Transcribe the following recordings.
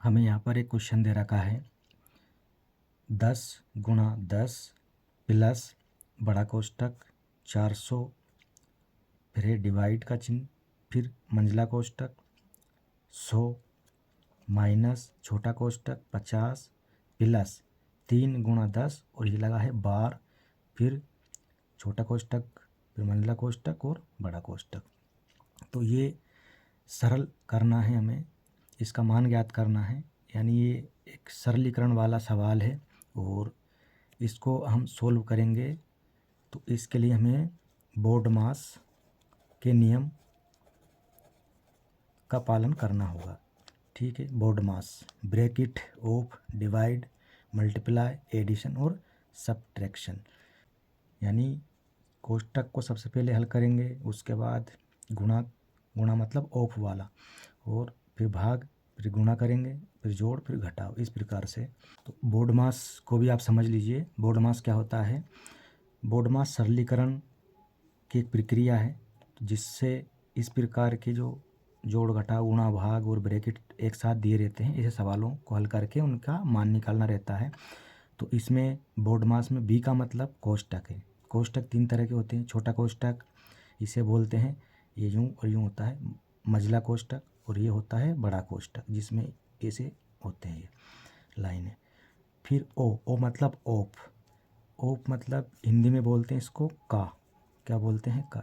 हमें यहाँ पर एक क्वेश्चन दे रखा है 10 गुणा 10 प्लस बड़ा कोष्टक 400, फिर है डिवाइड का चिन्ह, फिर मंझला कोष्टक 100 माइनस छोटा कोष्टक 50 प्लस 3 गुणा 10 और ये लगा है बार, फिर छोटा कोष्टक, फिर मंझला कोष्टक और बड़ा कोष्टक। तो ये सरल करना है, हमें इसका मान ज्ञात करना है, यानी ये एक सरलीकरण वाला सवाल है और इसको हम सोल्व करेंगे। तो इसके लिए हमें बोर्डमास के नियम का पालन करना होगा। ठीक है, BODMAS, bracket, of, divide, multiply, addition और सब्ट्रैक्शन, यानी कोष्टक को सबसे पहले हल करेंगे, उसके बाद गुणा, गुणा मतलब ऑफ वाला, और फिर भाग, फिर गुणा करेंगे, फिर जोड़, फिर घटाओ, इस प्रकार से। तो बोर्डमास को भी आप समझ लीजिए, बोर्डमास क्या होता है। बोर्डमास सरलीकरण की एक प्रक्रिया है जिससे इस प्रकार के जो जोड़, घटाव, गुणा, भाग और ब्रैकेट एक साथ दिए रहते हैं, ऐसे सवालों को हल करके उनका मान निकालना रहता है। तो इसमें बोर्डमास में बी का मतलब कोष्टक है। कोष्टक 3 तरह के होते हैं। छोटा कोष्टक इसे बोलते हैं, ये यूँ और यूँ होता है, मंझला कोष्टक, और ये होता है बड़ा कोष्टक जिसमें ऐसे होते हैं ये लाइनें। फिर ओ मतलब ऑफ। ऑफ मतलब हिंदी में बोलते हैं इसको का, क्या बोलते हैं का।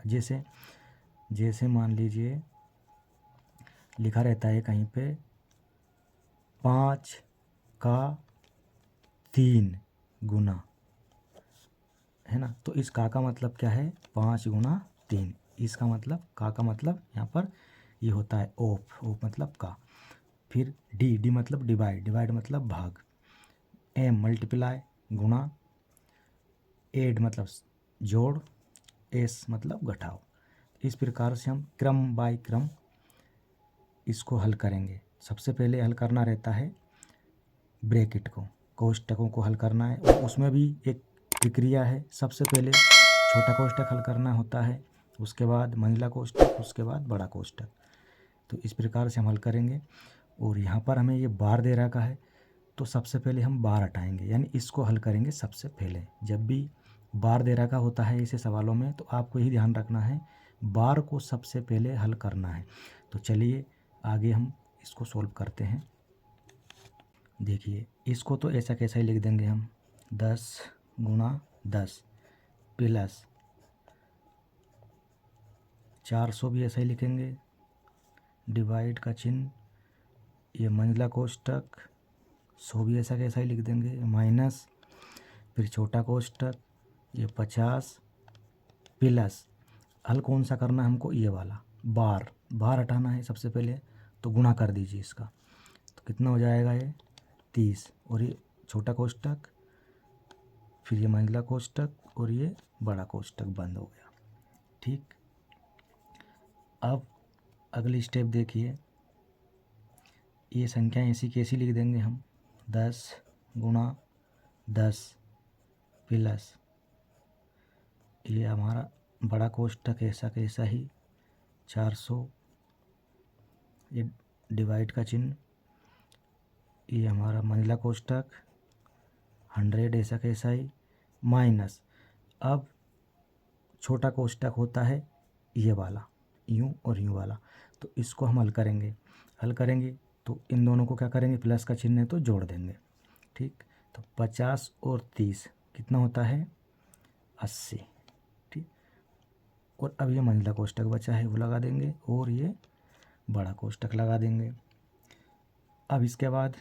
जैसे मान लीजिए लिखा रहता है कहीं पे 5 का 3 गुना, है ना। तो इस का मतलब क्या है, 5 गुणा 3। इसका मतलब का मतलब यहाँ पर ये होता है ऑफ, ऑफ मतलब का। फिर डी मतलब डिवाइड, डिवाइड मतलब भाग। एम मल्टीप्लाई, गुणा। एड मतलब जोड़। एस मतलब घटाओ। इस प्रकार से हम क्रम बाय क्रम इसको हल करेंगे। सबसे पहले हल करना रहता है ब्रैकेट को, कोष्टकों को हल करना है, और उसमें भी एक प्रक्रिया है। सबसे पहले छोटा कोष्टक हल करना होता है, उसके बाद मंझला कोष्टक, उसके बाद बड़ा कोष्टक। तो इस प्रकार से हम हल करेंगे। और यहाँ पर हमें ये बार दे रखा है, तो सबसे पहले हम बार हटाएंगे, यानी इसको हल करेंगे सबसे पहले। जब भी बार दे रखा होता है ऐसे सवालों में, तो आपको यही ध्यान रखना है, बार को सबसे पहले हल करना है। तो चलिए आगे हम इसको सॉल्व करते हैं। देखिए इसको तो ऐसा कैसा ही लिख देंगे हम, 10 गुणा 10 प्लस 400 भी ऐसा ही लिखेंगे, डिवाइड का चिन्ह, ये मंझला कोष्टक 100 भी ऐसा कैसा ही लिख देंगे, माइनस, फिर छोटा कोष्टक ये 50 प्लस, हल कौन सा करना है हमको, ये वाला बार, बार हटाना है सबसे पहले, तो गुणा कर दीजिए इसका। तो कितना हो जाएगा ये 30, और ये छोटा कोष्टक, फिर ये मंझला कोष्टक और ये बड़ा कोष्टक बंद हो गया। ठीक, अब अगली स्टेप देखिए, ये संख्याएं ऐसी कैसी लिख देंगे हम, 10 गुणा 10 प्लस ये हमारा बड़ा कोष्टक ऐसा कैसा ही 400, ये डिवाइड का चिन्ह, ये हमारा मंझला कोष्टक 100 ऐसा कैसा ही, माइनस, अब छोटा कोष्टक होता है ये वाला, यूँ और यूँ वाला। तो इसको हम हल करेंगे तो इन दोनों को क्या करेंगे, प्लस का चिन्ह है तो जोड़ देंगे। ठीक, तो 50 और 30 कितना होता है, 80। ठीक, और अब ये मंझला कोष्टक बचा है वो लगा देंगे, और ये बड़ा कोष्टक लगा देंगे। अब इसके बाद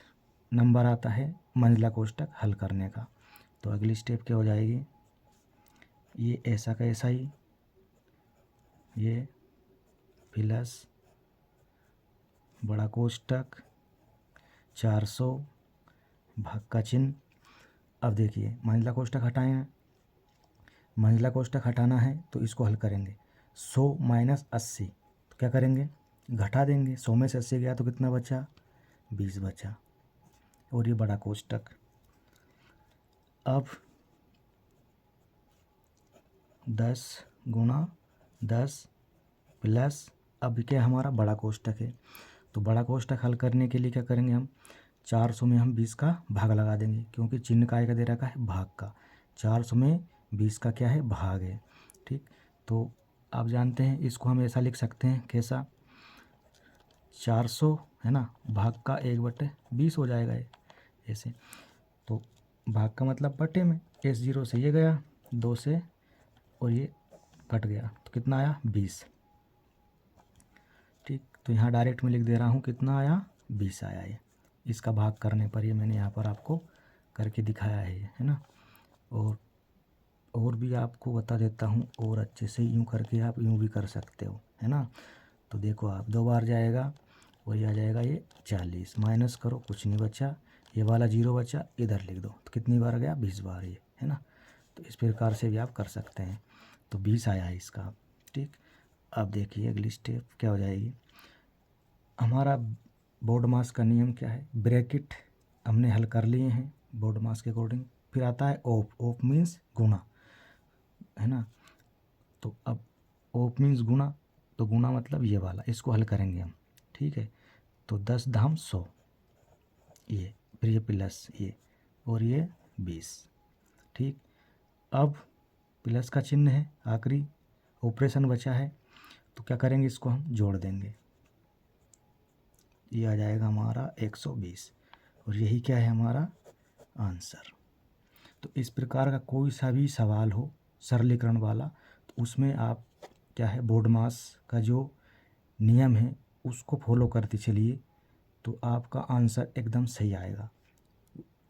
नंबर आता है मंझला कोष्टक हल करने का। तो अगली स्टेप क्या हो जाएगी, ये ऐसा का ऐसा ही, ये प्लस बड़ा कोष्टक 400 भाग का चिन्ह। अब देखिए मंझला कोष्टक हटाए हैं, मंझला कोष्टक हटाना है तो इसको हल करेंगे। 100 माइनस 80, तो क्या करेंगे, घटा देंगे। 100 में से 80 गया तो कितना बचा, 20 बचा। और ये बड़ा कोष्टक, अब 10 गुणा 10 प्लस, अब क्या हमारा बड़ा कोष्टक है, तो बड़ा कोष्टक हल करने के लिए क्या करेंगे हम, 400 में हम 20 का भाग लगा देंगे, क्योंकि चिन्ह काय का दे रखा है, भाग का। 400 में 20 का क्या है, भाग है। ठीक, तो आप जानते हैं इसको हम ऐसा लिख सकते हैं, कैसा, 400 है ना, भाग का 1/20 हो जाएगा ये, ऐसे। तो भाग का मतलब बटे में, S0 से ये गया 2 से, और ये कट गया, तो कितना आया, 20। ठीक, तो यहाँ डायरेक्ट में लिख दे रहा हूँ, कितना आया, 20 आया ये। इसका भाग करने पर ये मैंने यहाँ पर आपको करके दिखाया है ना। और भी आपको बता देता हूँ, और अच्छे से यूँ करके आप यूँ भी कर सकते हो, है ना। तो देखो आप, 2 बार जाएगा, वही आ जाएगा ये 40, माइनस करो, कुछ नहीं बचा, ये वाला 0 बचा, इधर लिख दो, तो कितनी बार गया, 20 बार ये, है ना। तो इस प्रकार से भी आप कर सकते हैं। तो 20 आया है इसका। ठीक, अब देखिए अगली स्टेप क्या हो जाएगी। हमारा बोर्ड मास का नियम क्या है, ब्रैकेट हमने हल कर लिए हैं बोर्ड मास के अकॉर्डिंग। फिर आता है ऑफ, ऑफ मीन्स गुणा, है ना। तो अब ऑफ मीन्स गुणा, तो गुणा मतलब ये वाला, इसको हल करेंगे हम। ठीक है, तो 10 धाम 100, ये, फिर ये प्लस ये, और ये 20। ठीक, अब प्लस का चिन्ह है, आखिरी ऑपरेशन बचा है, तो क्या करेंगे, इसको हम जोड़ देंगे, ये आ जाएगा हमारा 120, और यही क्या है, हमारा आंसर। तो इस प्रकार का कोई सा भी सवाल हो सरलीकरण वाला, तो उसमें आप क्या है, बोर्ड मास का जो नियम है उसको फॉलो करते चलिए, तो आपका आंसर एकदम सही आएगा।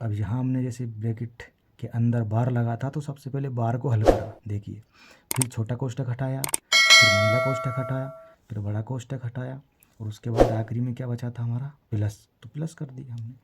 अब यहाँ हमने जैसे ब्रैकेट के अंदर बार लगा था, तो सबसे पहले बार को हल करा, देखिए, फिर छोटा कोष्ठक हटाया, फिर मंझला कोष्ठक हटाया, फिर बड़ा कोष्ठक हटाया, और उसके बाद आखिरी में क्या बचा था हमारा, प्लस, तो प्लस कर दिया हमने।